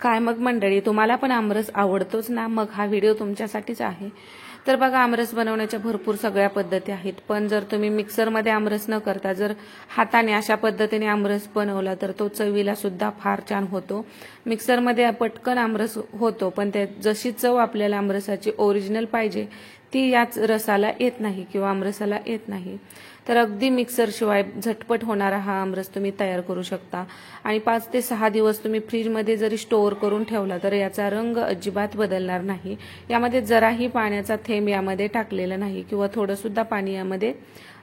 काय मग मंडळी, तुम्हाला पण आमरस आवडतोच ना? मग हा व्हिडिओ तुमच्यासाठीच आहे. तर बघा, आमरस बनवण्याच्या भरपूर सगळ्या पद्धती आहेत, पण जर तुम्ही मिक्सरमध्ये आमरस न करता जर हाताने अशा पद्धतीने आमरस बनवला तर तो चवीला सुद्धा फार छान होतो. मिक्सरमध्ये पटकन आमरस होतो, पण ते जशी चव आपल्याला आमरसाची ओरिजिनल पाहिजे ती याच रसाला येत नाही किंवा आमरसाला येत नाही. तर अगदी मिक्सरशिवाय झटपट होणारा हा आमरस तुम्ही तयार करू शकता आणि 5 ते 6 दिवस तुम्ही फ्रीजमध्ये जरी स्टोअर करून ठेवला तर याचा रंग अजिबात बदलणार नाही. यामध्ये जराही पाण्याचा थेंब यामध्ये टाकलेला नाही किंवा थोडं सुद्धा पाणी यामध्ये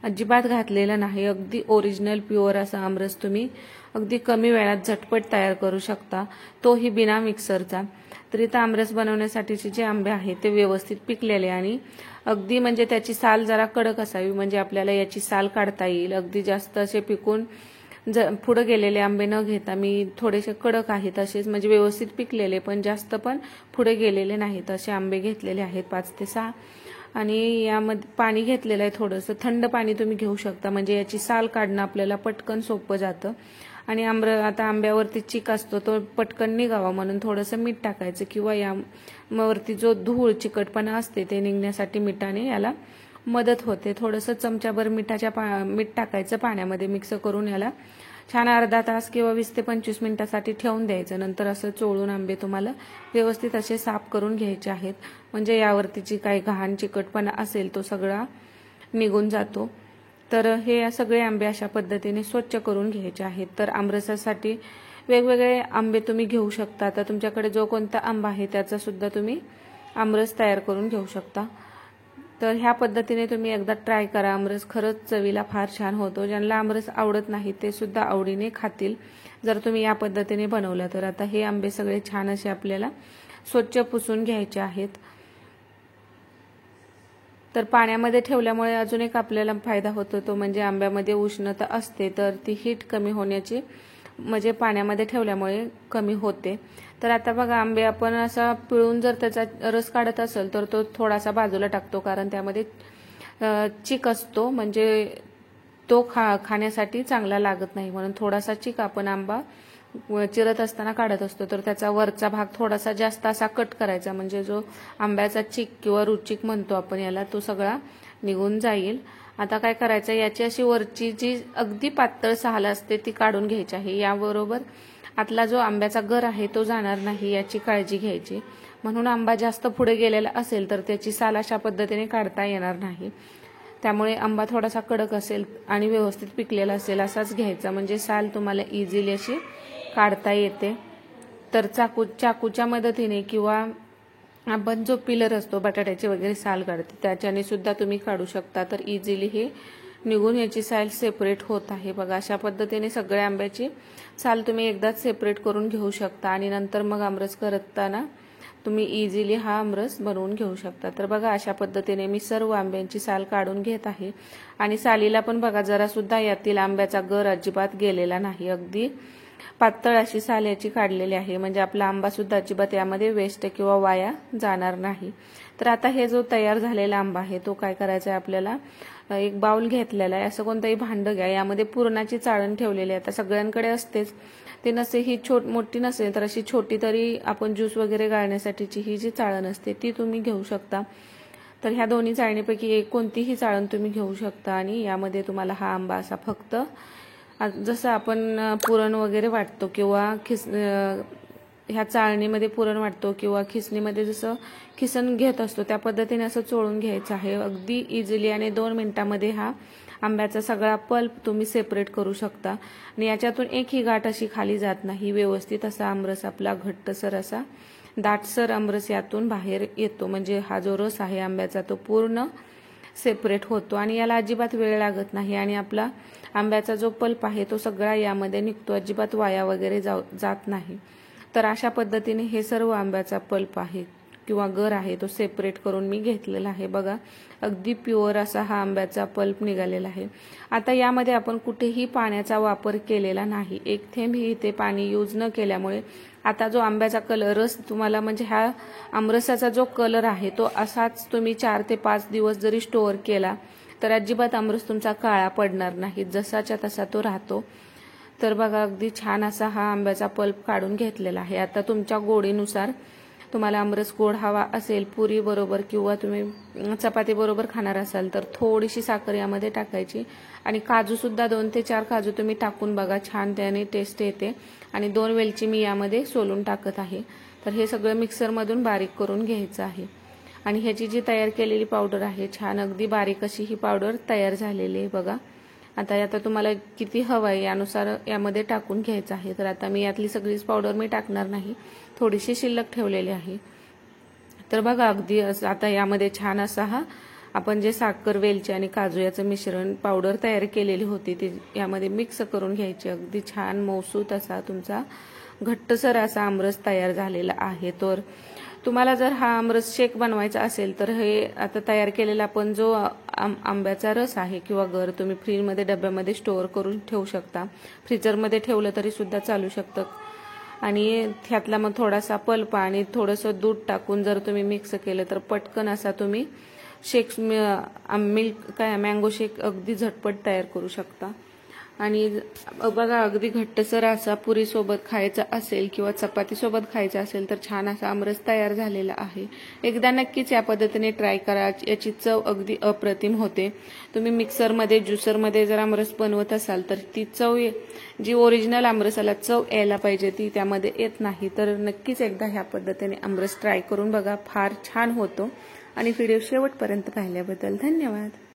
अजिबात घातलेलं नाही. अगदी ओरिजिनल प्युअर असा आमरस तुम्ही अगदी कमी वेळात झटपट तयार करू शकता, तोही बिना मिक्सरचा. तर इथं आमरस बनवण्यासाठीचे जे आंबे आहेत ते व्यवस्थित पिकलेले आणि अगदी म्हणजे त्याची साल जरा कडक असावी, म्हणजे आपल्याला याची साल काढता येईल. अगदी जास्त असे पिकून पुढे गेलेले आंबे न घेता मी थोडेसे कडक आहेत असेच, म्हणजे व्यवस्थित पिकलेले पण जास्त पण पुढे गेलेले नाहीत असे आंबे घेतलेले आहेत 5 ते 6. आणि यामध्ये पाणी घेतलेलं आहे थोडंसं थंड पाणी तुम्ही घेऊ शकता, म्हणजे याची साल काढणं आपल्याला पटकन सोपं जातं. आणि आता आंब्यावरती चिक असतो तो पटकन निघावा म्हणून थोडंसं मीठ टाकायचं किंवा यावरती जो धूळ चिकटपणा असते ते निघण्यासाठी मिठाने याला मदत होते. थोडंसं चमचाभर मीठ टाकायचं पाण्यामध्ये मिक्स करून याला छान अर्धा तास किंवा 20 ते 25 मिनिटासाठी ठेवून द्यायचं. नंतर असं चोळून आंबे तुम्हाला व्यवस्थित असे साफ करून घ्यायचे आहेत, म्हणजे यावरती जी काही घाण चिकटपणा असेल तो सगळा निघून जातो. तर हे सगळे आंबे अशा पद्धतीने स्वच्छ करून घ्यायचे आहेत. तर आमरसासाठी वेगवेगळे आंबे तुम्ही घेऊ शकता. तर तुमच्याकडे जो कोणता आंबा आहे त्याचा सुद्धा तुम्ही आमरस तयार करून घेऊ शकता. तर ह्या पद्धतीने तुम्ही एकदा ट्राय करा. आमरस खरंच चवीला फार छान होतो. ज्यांना आमरस आवडत नाही ते सुद्धा आवडीने खातील जर तुम्ही या पद्धतीने बनवलं तर. आता हे आंबे सगळे छान असे आपल्याला स्वच्छ पुसून घ्यायचे आहेत. तर पाण्यामध्ये ठेवल्यामुळे अजून एक आपल्याला फायदा होतो, तो म्हणजे आंब्यामध्ये उष्णता असते तर ती हीट कमी होण्याची म्हणजे पाण्यामध्ये ठेवल्यामुळे कमी होते. तर आता बघा, आंबे आपण असा पिळून जर त्याचा रस काढत असेल तर तो थोडासा बाजूला टाकतो, कारण त्यामध्ये चिक असतो, म्हणजे तो खाण्यासाठी चांगला लागत नाही म्हणून थोडासा चिक आपण आंबा चिरत असताना काढत असतो. तर त्याचा वरचा भाग थोडासा जास्त असा कट करायचा, म्हणजे जो आंब्याचा चिक किंवा रुचिक म्हणतो आपण याला, तो सगळा निघून जाईल. आता काय करायचं, याची अशी वरची जी अगदी पातळ साल असते ती काढून घ्यायची आहे. याबरोबर आतला जो आंब्याचा गर आहे तो जाणार नाही याची काळजी घ्यायची. म्हणून आंबा जास्त पुढे गेलेला असेल तर त्याची साल अशा पद्धतीने काढता येणार नाही. त्यामुळे आंबा थोडासा कडक असेल आणि व्यवस्थित पिकलेला असेल असाच घ्यायचा, म्हणजे साल तुम्हाला इझिली अशी काढता येते. तर चाकूच्या मदतीने किंवा आपण जो पिलर असतो बटाट्याची वगैरे साल काढते त्याच्याने सुद्धा तुम्ही काढू शकता. तर इझिली हे निघून याची साल सेपरेट होत आहे. बघा, अशा पद्धतीने सगळ्या आंब्याची साल तुम्ही एकदाच सेपरेट करून घेऊ शकता आणि नंतर मग आमरस करताना तुम्ही इझिली हा आमरस बनवून घेऊ शकता. तर बघा, अशा पद्धतीने मी सर्व आंब्यांची साल काढून घेत आहे आणि सालीला पण बघा जरा सुद्धा यातील आंब्याचा गर अजिबात गेलेला नाही. अगदी पातळ अशी साल याची काढलेली आहे, म्हणजे आपला आंबा सुद्धा अजिबात यामध्ये वेस्ट किंवा वाया जाणार नाही. तर आता हे जो तयार झालेला आंबा आहे तो काय करायचा आहे, आपल्याला एक बाउल घेतलेला आहे, असं कोणतंही भांडं घ्या. यामध्ये पुरणाची चाळण ठेवलेली आहे. आता सगळ्यांकडे असतेच, ते नसे ही मोठी नसेल तर अशी छोटी तरी आपण ज्यूस वगैरे गाळण्यासाठीची ही जी चाळण असते ती तुम्ही घेऊ शकता. तर ह्या दोन्ही चाळणीपैकी एक कोणतीही चाळण तुम्ही घेऊ शकता आणि यामध्ये तुम्हाला हा आंबा असा फक्त जसं आपण पुरण वगैरे वाटतो किंवा ह्या चाळणीमध्ये पुरण वाटतो किंवा खिसणीमध्ये जसं खिसन घेत असतो त्या पद्धतीने असं चोळून घ्यायचं आहे. अगदी इझिली आणि 2 मिनिटांमध्ये हा आंब्याचा सगळा पल्प तुम्ही सेपरेट करू शकता आणि याच्यातून एकही गाठ अशी खाली जात नाही. व्यवस्थित असा आमरस आपला घट्टसर असा दाटसर आमरस यातून बाहेर येतो, म्हणजे हा जो रस आहे आंब्याचा तो पूर्ण सेपरेट होतो आणि याला अजिबात वेळ लागत नाही आणि आपला आंब्याचा जो पल्प आहे तो सगळा यामध्ये निघतो, अजिबात वाया वगैरे जात नाही. तर अशा पद्धतीने हे सर्व आंब्याचा पल्प आहे किंवा गर आहे तो सेपरेट करून मी घेतलेला आहे. बघा, अगदी प्युअर असा हा आंब्याचा पल्प निघालेला आहे. आता यामध्ये आपण कुठेही पाण्याचा वापर केलेला नाही, एक थेंबही इथे पाणी यूज न केल्यामुळे आता जो आंब्याचा कलर रस तुम्हाला म्हणजे ह्या आमरसाचा जो कलर आहे तो असाच तुम्ही 4 ते 5 दिवस जरी स्टोअर केला तर अजिबात आमरस तुमचा काळा पडणार नाही, जसाच्या तसा तो राहतो. तर बघा अगदी छान असा हा आंब्याचा पल्प काढून घेतलेला आहे। आता तुमच्या गोडीनुसार तुम्हाला आमरस गोड हवा असेल पुरी बरोबर किंवा तुम्ही चपाती बरोबर खाणार असाल तर थोडीशी साखर यामध्ये टाकायची आणि काजू सुद्धा 2 ते 4 काजू तुम्ही टाकून बघा, छान त्याने टेस्ट येते। आणि 2 वेलची मी यामध्ये सोलून टाकत आहे। तर हे सगळं मिक्सरमधून बारीक करून घ्यायचं आहे आणि ह्याची जी तयार केलेली पावडर आहे छान अगदी बारीक अशी ही पावडर तयार झालेली आहे बघा। आता तुम्हाला किती हवं आहे यानुसार यामध्ये टाकून घ्यायचं आहे। तर आता मी यातली सगळीच पावडर मी टाकणार नाही, थोडीशी शिल्लक ठेवलेली आहे। तर बघा अगदी आता यामध्ये छान असा हा आपण जे साखर वेलची आणि काजू याचं मिश्रण पावडर तयार केलेली होती ती यामध्ये मिक्स करून घ्यायची। अगदी छान मौसूत असा तुमचा घट्टसर असा आमरस तयार झालेला आहे। तर तुम्हाला जर हा आमरस शेक बनवायचा असेल तर हे आता तयार केलेला आपण जो आंब्याचा रस आहे किंवा गर तुम्ही फ्रीजमध्ये डब्यामध्ये स्टोअर करून ठेवू शकता, फ्रीजरमध्ये ठेवलं तरी सुद्धा चालू शकतं। आणि त्यातला मग थोडासा पल्प आणि थोडंसं दूध टाकून जर तुम्ही मिक्स केलं तर पटकन असा तुम्ही शेक मिल्क मँगो शेक अगदी झटपट तयार करू शकता। आणि बघा अगदी घट्टसर असा पुरी सोबत खायचा असेल किंवा चपाती सोबत खायचा असेल तर छान असा आमरस तयार झालेला आहे। एकदा नक्कीच या पद्धतीने ट्राय करा, याची चव अगदी अप्रतिम होते। तुम्ही मिक्सरमध्ये ज्युसरमध्ये जर आमरस बनवत असाल तर ती चव जी ओरिजिनल आमरसाला चव यायला पाहिजे ती त्यामध्ये येत नाही। तर नक्कीच एकदा ह्या पद्धतीने आमरस ट्राय करून बघा, फार छान होतो। आणि व्हिडिओ शेवटपर्यंत पाहिल्याबद्दल धन्यवाद।